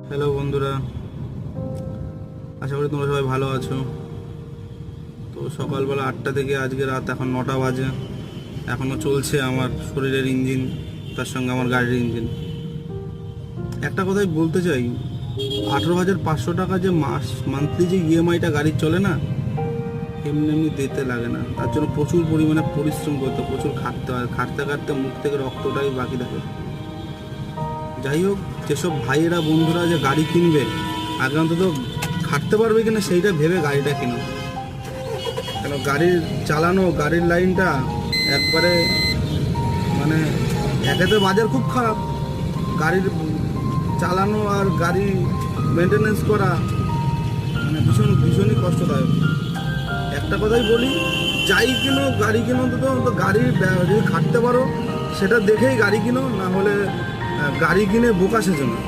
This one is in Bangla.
হ্যালো বন্ধুরা, আশা করি তোমরা সবাই ভালো আছো। তো সকালবেলা 8টা থেকে আজকে রাত এখন 9টা বাজে, এখনও চলছে আমার শরীরের ইঞ্জিন, তার সঙ্গে আমার গাড়ির ইঞ্জিন। একটা কথাই বলতে চাই, 18,500 টাকা যে মান্থলি যে ইএমআইটা গাড়ির চলে না, এমনি এমনি দিতে লাগে না। তার জন্য প্রচুর পরিমাণে পরিশ্রম করতে, প্রচুর খাটতে হয়। খাটতে খাটতে মুখ থেকে রক্তটাই বাকি থাকে। যাই হোক, যেসব ভাইয়েরা বন্ধুরা যে গাড়ি কিনবে, আগে অন্তত খাটতে পারবে কিনা সেইটা ভেবে গাড়িটা কিনো। কেন গাড়ির চালানো, গাড়ির লাইনটা একবারে মানে একেতে বাজার খুব খারাপ, গাড়ির চালানো আর গাড়ি মেনটেনেন্স করা মানে ভীষণই কষ্টদায়ক। একটা কথাই বলি, যাই কিনো গাড়ি কিনো অন্তত গাড়ি যদি খাটতে পারো সেটা দেখেই গাড়ি কিনো, না হলে গাড়ি কিনে বোকা সেজো না।